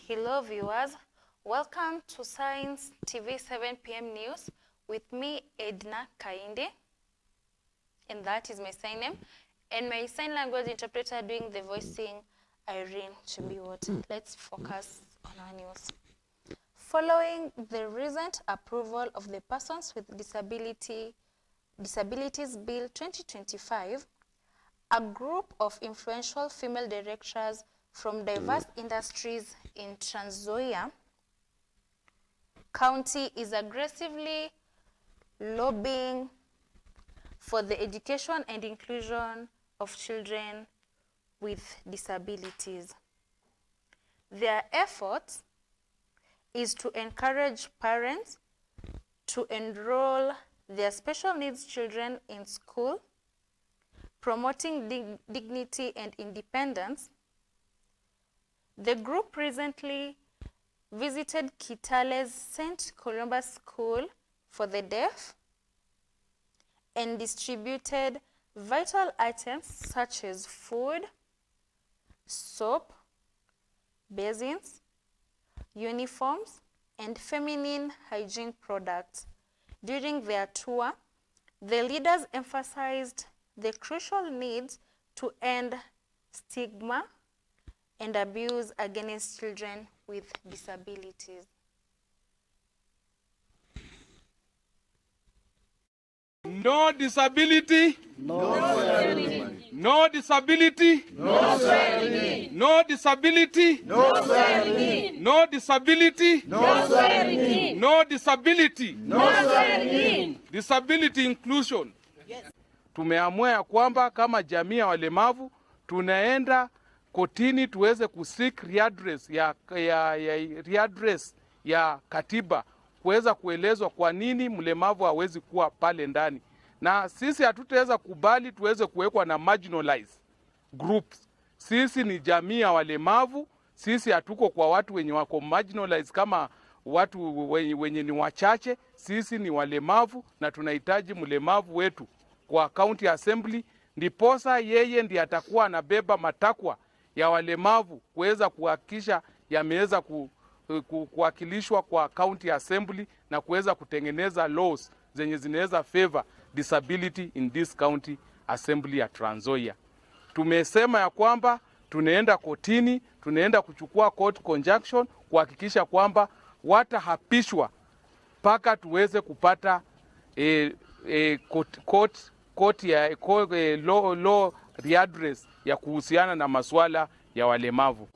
Hello viewers, welcome to Science TV 7 PM News with me Edna Kainde, and that is my sign name, and my sign language interpreter doing the voicing Irene Chibiwot. Let's focus on our news. Following the recent approval of the Persons with Disabilities Bill 2025, a group of influential female directors from diverse industries in Trans Nzoia County is aggressively lobbying for the education and inclusion of children with disabilities. Their effort is to encourage parents to enroll their special needs children in school, promoting dignity and independence. The group recently visited Kitale's St. Columba's School for the Deaf and distributed vital items such as food, soap, basins, uniforms, and feminine hygiene products. During their tour, the leaders emphasized the crucial need to end stigma and abuse against children with disabilities. No disability, no ceremony. No disability, no ceremony. No disability, no ceremony. No disability, no ceremony. No disability, no ceremony. Disability inclusion. Yes. Tumeamua ya kwamba kama jamii ya walemavu tunaenda kotini tuweze kuseek readdress ya katiba kuweza kuelezwa kwa nini mlemavu hawezi kuwa pale ndani, na sisi hatutaweza kubali tuweze kuwekwa na marginalized groups. Sisi ni jamii ya walemavu, sisi hatuko kwa watu wenye wako marginalized kama watu wenye ni wachache. Sisi ni walemavu na tunahitaji mlemavu wetu kwa county assembly, ndiposa yeye ndiye atakuwa anabeba matakwa ya walemavu kuweza kuhakikisha yameweza kuwakilishwa kwa county assembly na kuweza kutengeneza laws zenye zinaweza favor disability in this county assembly ya Trans Nzoia. Tumesema ya kwamba tunaenda kotini, tunaenda kuchukua court conjunction kuhakikisha kwamba watahapishwa mpaka tuweze kupata law readdress ya kuhusiana na masuala ya walemavu.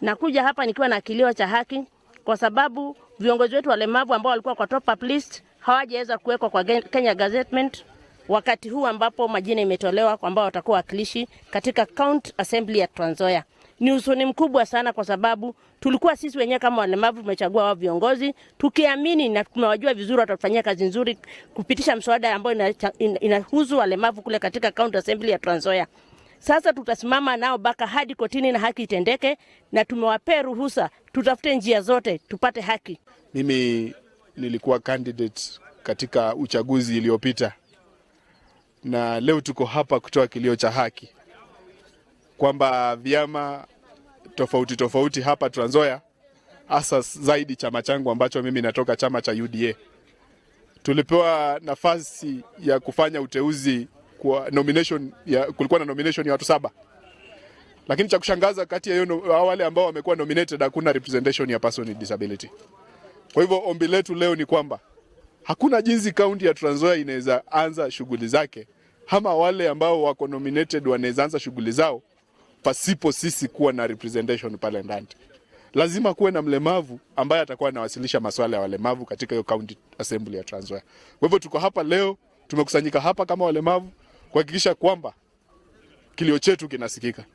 Nakuja hapa nikiwa na kilio cha haki kwa sababu viongozi wetu walemavu ambao walikuwa kwa top up list hawajaweza kuwekwa kwa Kenya Gazettement wakati huu ambapo majina imetolewa ambao watakuwa wakilishi katika County Assembly ya Trans Nzoia. Ni huzuni mkubwa sana kwa sababu tulikuwa sisi wenyewe kama walemavu tumechagua wao viongozi tukiamini na tumewajua vizuri watafanyia kazi nzuri kupitisha mswada ambao inahusu walemavu kule katika County Assembly ya Trans Nzoia. Sasa tutasimama nao baka hadi kotini na haki itendeke, na tumewapea ruhusa tutafute njia zote tupate haki. Mimi nilikuwa candidate katika uchaguzi iliyopita, na leo tuko hapa kutoa kilio cha haki kwamba vyama tofauti hapa Trans Nzoia, hasa zaidi chama changu ambacho mimi natoka chama cha UDA, tulipewa nafasi ya kufanya uteuzi kwa nomination kulikuwa na nomination ya watu 7, lakini cha kushangaza kati ya wale ambao wamekuwa nominated hakuna representation ya person with disability. Kwa hivyo ombi letu leo ni kwamba hakuna jinsi county ya Trans Nzoia inaweza anza shughuli zake ama wale ambao wako nominated wanaweza anza shughuli zao pasipo sisi kuwa na representation pale ndani. Lazima kuwe na mlemavu ambaye atakuwa anawasilisha masuala ya walemavu katika hiyo county assembly ya Trans Nzoia. Kwa hivyo tuko hapa leo, tumekusanyika hapa kama walemavu kuhakikisha kwamba kilio chetu kinasikika.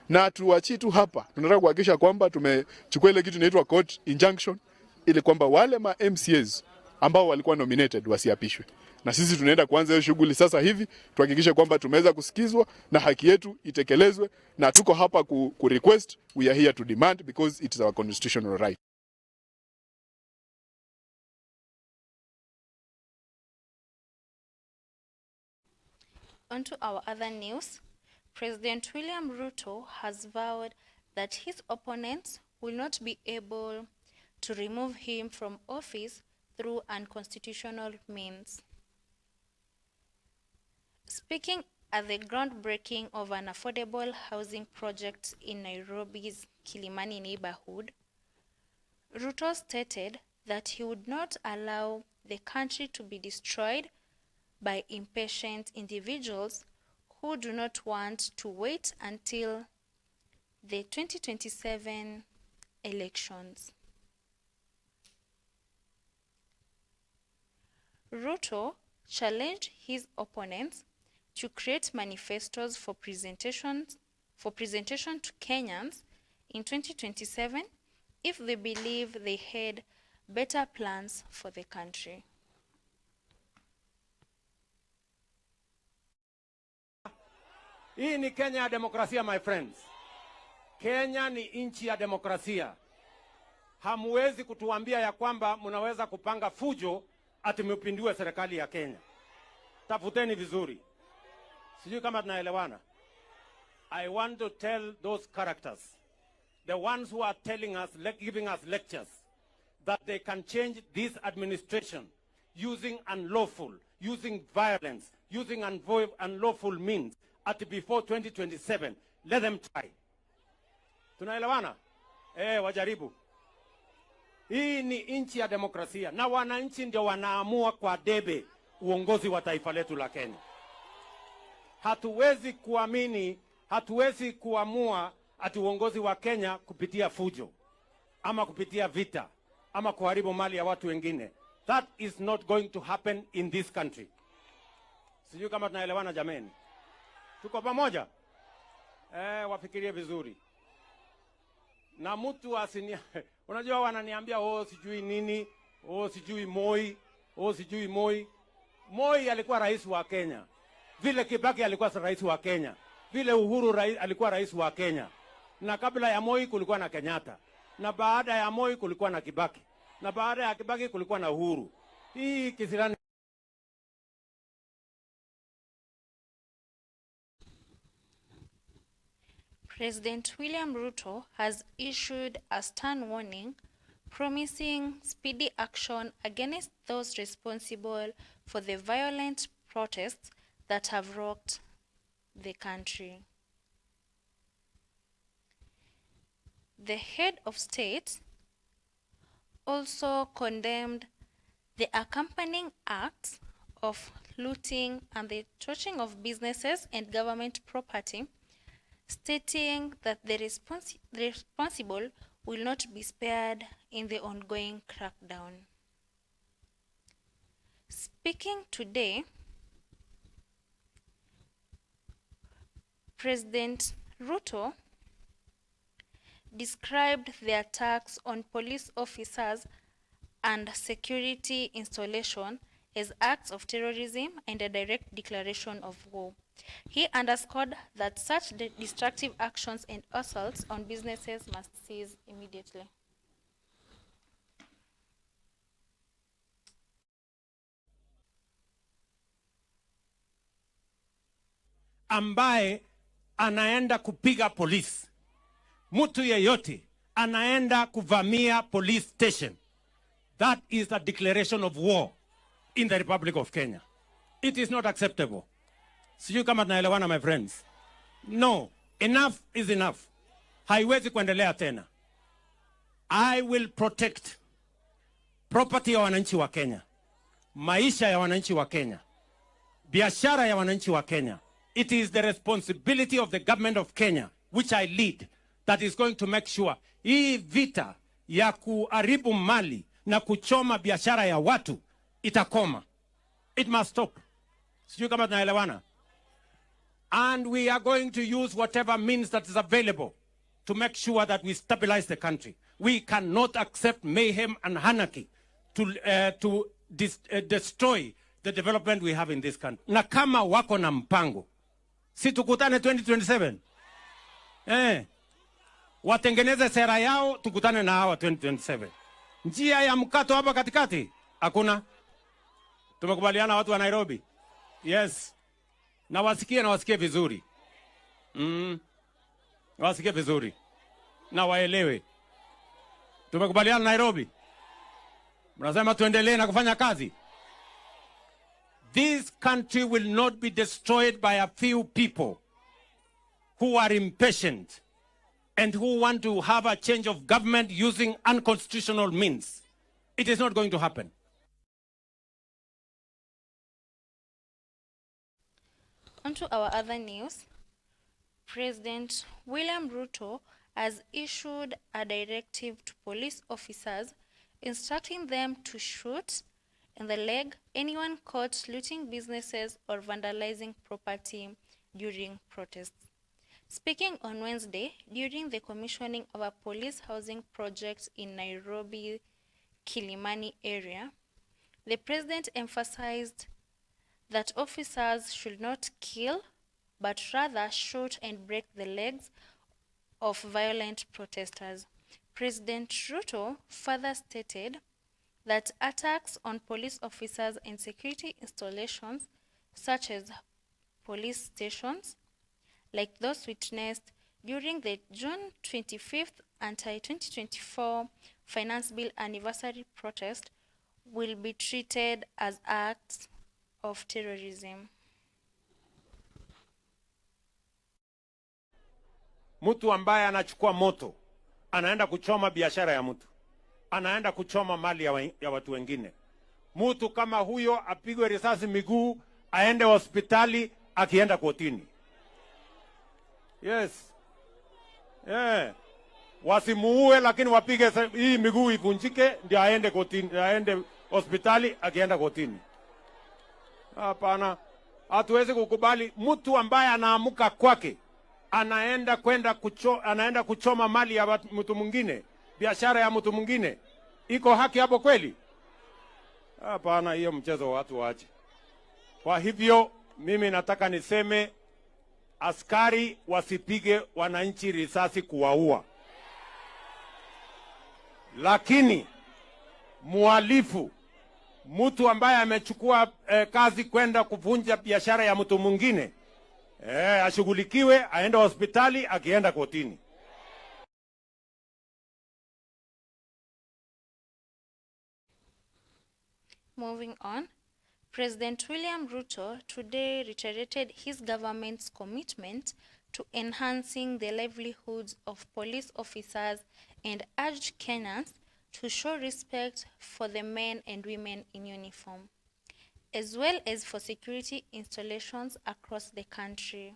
Na tuachi tu hapa, tunataka kuhakikisha kwamba tumechukua ile kitu inaitwa court injunction ili kwamba wale ma MCAs ambao walikuwa nominated wasiapishwe. Na sisi tunaenda kuanza hiyo shughuli sasa hivi, tuhakikishe kwamba tumeweza kusikizwa na haki yetu itekelezwe, na tuko hapa ku request, we are here to demand because it is our constitutional right. On to our other news. President William Ruto has vowed that his opponents will not be able to remove him from office through unconstitutional means. Speaking at the groundbreaking of an affordable housing project in Nairobi's Kilimani neighborhood, Ruto stated that he would not allow the country to be destroyed by impatient individuals who do not want to wait until the 2027 elections. Ruto challenged his opponents to create manifestos for presentation to Kenyans in 2027 if they believe they had better plans for the country. Hii ni Kenya ya demokrasia, my friends. Kenya ni nchi ya demokrasia. Hamuwezi kutuambia ya kwamba mnaweza kupanga fujo ati mpindue serikali ya Kenya. Tafuteni vizuri. Sijui kama tunaelewana. I want to tell those characters, the ones who are telling us, giving us lectures, that they can change this administration using unlawful, using violence, using unlawful means at before 2027. Let them try. Tunaelewana? Wajaribu. Hii ni nchi ya demokrasia na wananchi ndio wanaamua kwa debe uongozi wa taifa letu la Kenya. Hatuwezi kuamua ati uongozi wa Kenya kupitia fujo ama kupitia vita ama kuharibu mali ya watu wengine. That is not going to happen in this country. Sijui kama tunaelewana jameni. Tuko pamoja? Wafikirie vizuri. Na mtu unajua wananiambia sijui nini, sijui Moi. Moi alikuwa rais wa Kenya. Vile Kibaki alikuwa rais wa Kenya. Vile Uhuru alikuwa rais wa Kenya. Na kabla ya Moi kulikuwa na Kenyatta. Na baada ya Moi kulikuwa na Kibaki. Na baada ya Kibaki kulikuwa na Uhuru. Hii kisirani. President William Ruto has issued a stern warning promising speedy action against those responsible for the violent protests that have rocked the country. The head of state also condemned the accompanying acts of looting and the torching of businesses and government property, stating that the responsible will not be spared in the ongoing crackdown. Speaking today, President Ruto described the attacks on police officers and security installation as acts of terrorism and a direct declaration of war. He underscored that such destructive actions and assaults on businesses must cease immediately. Ambaye anaenda kupiga polisi, mtu yeyote anaenda kuvamia police station, that is a declaration of war in the Republic of Kenya. It is not acceptable. Sijui kama tunaelewana, my friends. No, enough is enough. Haiwezi kuendelea tena. I will protect property ya wananchi wa Kenya, maisha ya wananchi wa Kenya, biashara ya wananchi wa Kenya. It is the responsibility of the government of Kenya, which I lead, that is going to make sure hii vita ya kuharibu mali na kuchoma biashara ya watu itakoma. It must stop. Sijui kama tunaelewana. And we are going to use whatever means that is available to make sure that we stabilize the country. We cannot accept mayhem and anarchy to destroy the development we have in this country. Na kama wako na mpango, si tukutane 2027? Watengeneze sera yao, tukutane na hawa 2027. Njia ya mkato hapa katikati hakuna. Tumekubaliana watu wa Nairobi? Yes. Na wasikie vizuri. Wasikie vizuri. Na waelewe. Tumekubaliana Nairobi. Mnasema tuendelee na kufanya kazi. This country will not be destroyed by a few people who are impatient and who want to have a change of government using unconstitutional means. It is not going to happen. On to our other news. President William Ruto has issued a directive to police officers instructing them to shoot in the leg anyone caught looting businesses or vandalizing property during protests. Speaking on Wednesday during the commissioning of a police housing project in Nairobi, Kilimani area, the president emphasized that officers should not kill, but rather shoot and break the legs of violent protesters. President Ruto further stated that attacks on police officers and security installations, such as police stations, like those witnessed during the June 25th anti-2024 Finance Bill anniversary protest, will be treated as acts of terrorism. Mtu ambaye anachukua moto, anaenda kuchoma biashara ya mtu, anaenda kuchoma mali ya watu wengine. Mtu kama huyo apigwe risasi miguu, aende hospitali, akienda kotini. Yes. Yeah. Wasimuue lakini wapige hii miguu ivunjike ndio aende kotini, aende hospitali, akienda kotini. Hapana. Hatuwezi kukubali mtu ambaye anaamuka kwake anaenda kuchoma mali ya mtu mwingine, biashara ya mtu mwingine. Iko haki hapo kweli? Hapana, hiyo mchezo watu waache. Kwa hivyo mimi nataka niseme askari wasipige wananchi risasi kuwaua. Lakini muhalifu, mtu ambaye amechukua kazi kwenda kuvunja biashara ya mtu mwingine, ashughulikiwe, aende hospitali, akienda kotini. Moving on, President William Ruto today reiterated his government's commitment to enhancing the livelihoods of police officers and urged Kenyans to show respect for the men and women in uniform, as well as for security installations across the country.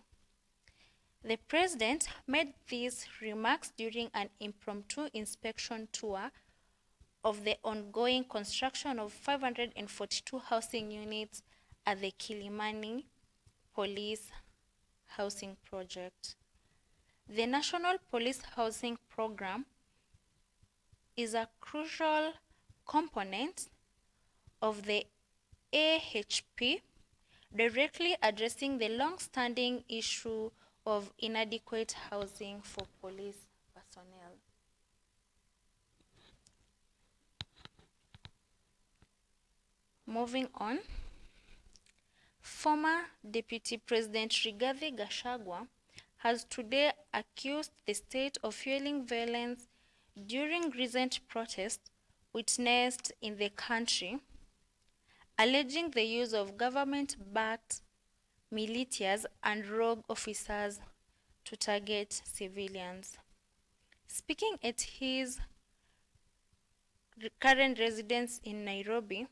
The president made these remarks during an impromptu inspection tour of the ongoing construction of 542 housing units at the Kilimani Police Housing Project. The National Police Housing Program is a crucial component of the AHP, directly addressing the long-standing issue of inadequate housing for police personnel. Moving on, former Deputy President Rigathi Gachagua has today accused the state of fueling violence during recent protests witnessed in the country, alleging the use of government-backed militias and rogue officers to target civilians. Speaking at his current residence in Nairobi,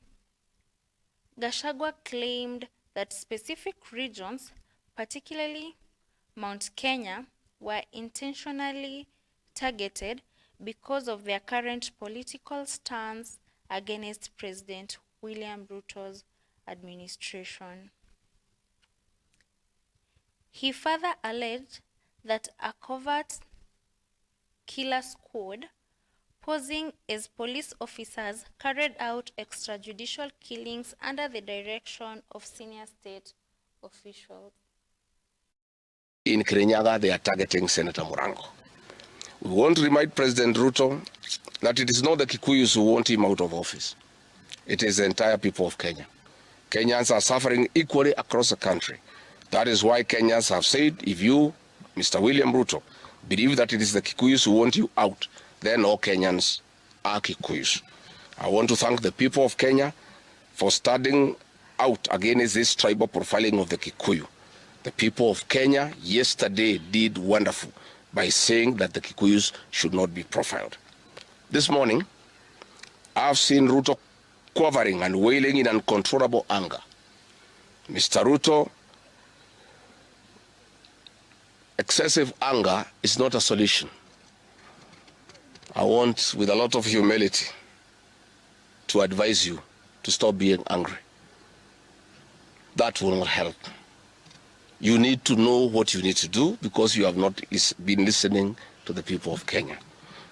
Gachagua claimed that specific regions, particularly Mount Kenya, were intentionally targeted because of their current political stance against President William Ruto's administration. He further alleged that a covert killer squad posing as police officers carried out extrajudicial killings under the direction of senior state officials. In Kirinyaga, they are targeting Senator Murango. We want to remind President Ruto that it is not the Kikuyus who want him out of office. It is the entire people of Kenya. Kenyans are suffering equally across the country. That is why Kenyans have said, if you, Mr. William Ruto, believe that it is the Kikuyus who want you out, then all Kenyans are Kikuyus. I want to thank the people of Kenya for standing out against this tribal profiling of the Kikuyu. The people of Kenya yesterday did wonderful by saying that the Kikuyus should not be profiled. This morning, I've seen Ruto quivering and wailing in uncontrollable anger. Mr. Ruto, excessive anger is not a solution. I want, with a lot of humility, to advise you to stop being angry. That will not help. You need to know what you need to do because you have not been listening to the people of Kenya.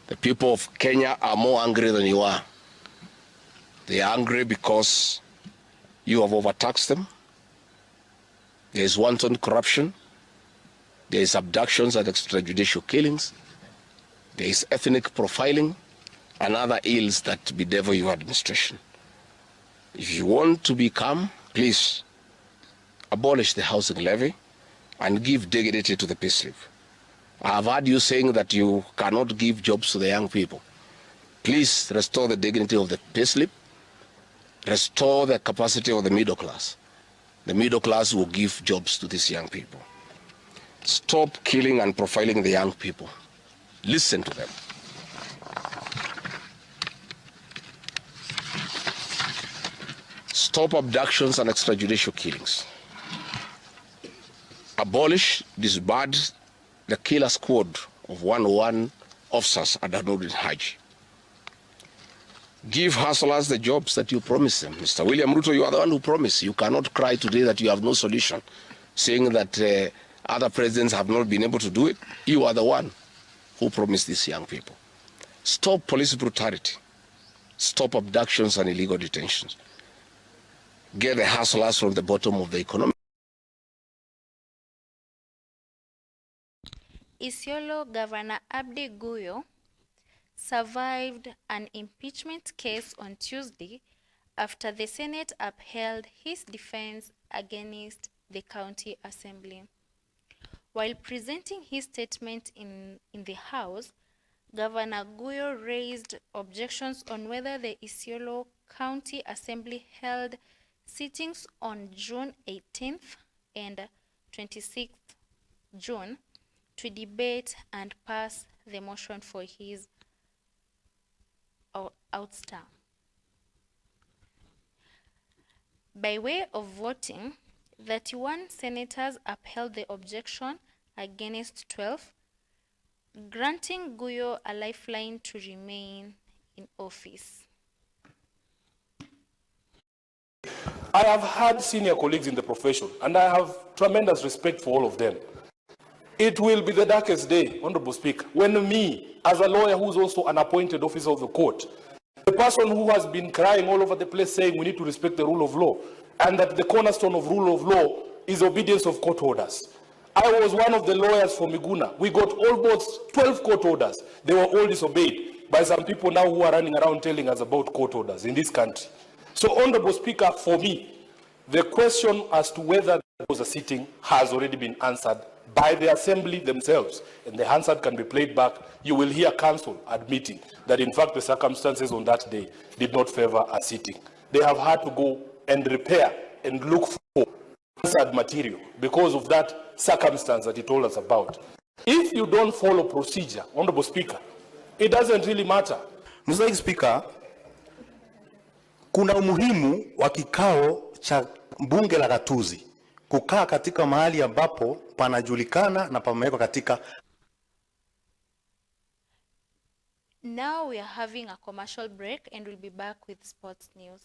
The people of Kenya are more angry than you are. They are angry because you have overtaxed them. There is wanton corruption. There is abductions and extrajudicial killings. There is ethnic profiling and other ills that bedevil your administration. If you want to be calm, please abolish the housing levy and give dignity to the payslip. I have heard you saying that you cannot give jobs to the young people. Please restore the dignity of the payslip. Restore the capacity of the middle class. The middle class will give jobs to these young people. Stop killing and profiling the young people. Listen to them. Stop abductions and extrajudicial killings. Abolish, disband the killer squad of 101 officers at Nairobi Haji. Give hustlers the jobs that you promised them. Mr. William Ruto, you are the one who promised. You cannot cry today that you have no solution, saying that other presidents have not been able to do it. You are the one who promised these young people. Stop police brutality. Stop abductions and illegal detentions. Get the hustlers from the bottom of the economy. Isiolo Governor Abdi Guyo survived an impeachment case on Tuesday after the Senate upheld his defense against the county assembly. While presenting his statement in the House, Governor Guyo raised objections on whether the Isiolo County Assembly held sittings on June 18th and 26th June to debate and pass the motion for his ouster. By way of voting, 31 senators upheld the objection against 12, granting Guyo a lifeline to remain in office. I have had senior colleagues in the profession, and I have tremendous respect for all of them. It will be the darkest day, Honorable Speaker, when me, as a lawyer who is also an appointed officer of the court, the person who has been crying all over the place saying we need to respect the rule of law, and that the cornerstone of rule of law is obedience of court orders. I was one of the lawyers for Miguna. We got almost 12 court orders. They were all disobeyed by some people now who are running around telling us about court orders in this country. So, Honorable Speaker, for me, the question as to whether there was a sitting has already been answered by the Assembly themselves, and the answer can be played back. You will hear counsel admitting that, in fact, the circumstances on that day did not favor a sitting. They have had to go and repair and look for answered material because of that circumstance that he told us about. If you don't follow procedure, Honorable Speaker, it doesn't really matter. Mr. Speaker, kuna umuhimu wa kikao cha bunge la gatuzi kukaa katika mahali ambapo panajulikana na pamewekwa katika. Now we are having a commercial break and we'll be back with sports news.